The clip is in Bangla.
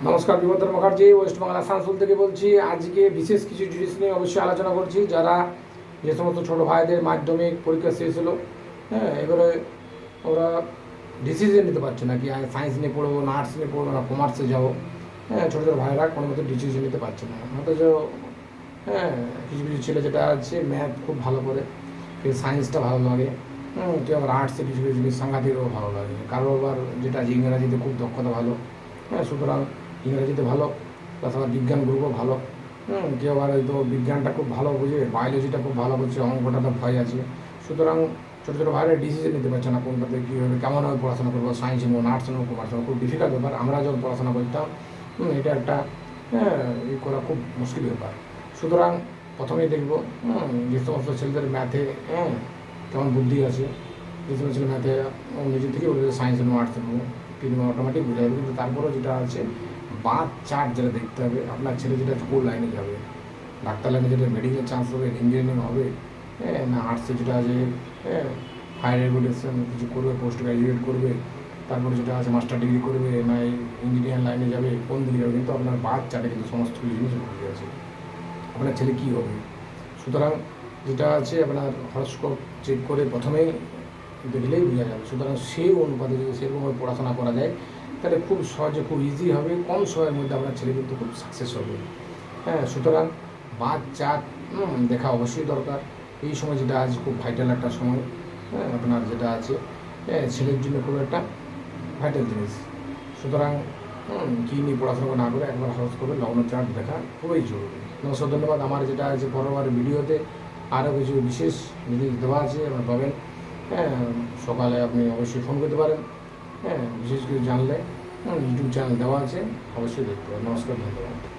নমস্কার, বিবর্ধন মুখার্জি ওয়েস্ট বাংলা আসানসোল থেকে বলছি। আজকে বিশেষ কিছু জিনিস নিয়ে অবশ্যই আলোচনা করছি। যারা যে সমস্ত ছোটো ভাইদের মাধ্যমিক পরীক্ষা শেষ হলো, এবারে ওরা ডিসিশন নিতে পারছে না কি সায়েন্স নিয়ে পড়বো না আর্টস নিয়ে পড়বো না কমার্সে যাবো। ছোটো ছোটো ভাইরা কোনো মতো ডিসিশন নিতে পারছে না। অথচ কিছু কিছু ছেলে যেটা আছে ম্যাথ খুব ভালো করে, কেউ সায়েন্সটা ভালো লাগে, কেউ আবার আর্টসে কিছু কিছু জিনিস সাংঘাতিকও ভালো লাগে, কারো আবার যেটা আছে ইংরাজিতে খুব দক্ষতা ভালো। সুতরাং ইংরেজিতে ভালো, প্লাস আবার বিজ্ঞান গ্রুপও ভালো। কেউ আবার হয়তো বিজ্ঞানটা খুব ভালো বুঝে, বায়োলজিটা খুব ভালো বুঝছে, অঙ্কটাতে ভয় আছে। সুতরাং ছোটো ছোটো ভাইরা ডিসিশন নিতে পারছে না কোনটাতে কীভাবে কেমনভাবে পড়াশোনা করবো, সায়েন্স নেবো না আর্টস নেবো কমার্স নেবো। খুব ডিফিকাল্ট ব্যাপার। আমরা যখন পড়াশোনা করতাম এটা একটা ই করা খুব মুশকিল ব্যাপার। সুতরাং প্রথমেই দেখবো যে সমস্ত ছেলেদের ম্যাথে কেমন বুদ্ধি আছে, যে সমস্ত ছেলে ম্যাথে নিজের থেকেই বলে সায়েন্স নেবো আর্টস নেবো, কিন্তু অটোমেটিক বোঝা যাবে। কিন্তু তারপরেও যেটা আছে বাদ চার্ট যেটা দেখতে হবে, আপনার ছেলে যেটা কোন লাইনে যাবে, ডাক্তার লাইনে যেটা মেডিকেল চান্স হবে, ইঞ্জিনিয়ারিং হবে, না আর্টসে যেটা আছে হায়ার এডুকেশন কিছু করবে, পোস্ট গ্রাজুয়েট করবে, তারপরে যেটা আছে মাস্টার ডিগ্রি করবে, না ইঞ্জিনিয়ার লাইনে যাবে, কোন দিকে যাবে। কিন্তু আপনার বাদ চার্টে কিন্তু সমস্ত কিছু জিনিস বুঝে আছে আপনার ছেলে কী হবে। সুতরাং যেটা আছে আপনার হরস্কোপ চেক করে প্রথমেই দেখলেই বোঝা যাবে। সুতরাং সেই অনুপাতে যদি সেরকমভাবে পড়াশোনা করা যায় তাহলে খুব সহজে খুব ইজি হবে, কম সময়ের মধ্যে আপনার ছেলে কিন্তু খুব সাকসেস হবে। সুতরাং বাদ চার্ট দেখা অবশ্যই দরকার। এই সময় যেটা আছে খুব ভাইটাল একটা সময়, আপনার যেটা আছে ছেলের জন্য খুব একটা ভাইটাল জিনিস। সুতরাং কী নিয়ে পড়াশোনা না করে একবার হরস করে লগ্ন চার্ট দেখা খুবই জরুরি। নমস্কার, ধন্যবাদ। আমার যেটা আছে পরবর্তী ভিডিওতে আরও কিছু বিশেষ জিনিস দেওয়া আছে, আপনারা পাবেন। সকালে আপনি অবশ্যই ফোন করতে পারেন। বিশেষ কিছু জানলে ইউটিউব চ্যানেল দেওয়া আছে, অবশ্যই দেখতে পারেন। নমস্কার, ধন্যবাদ।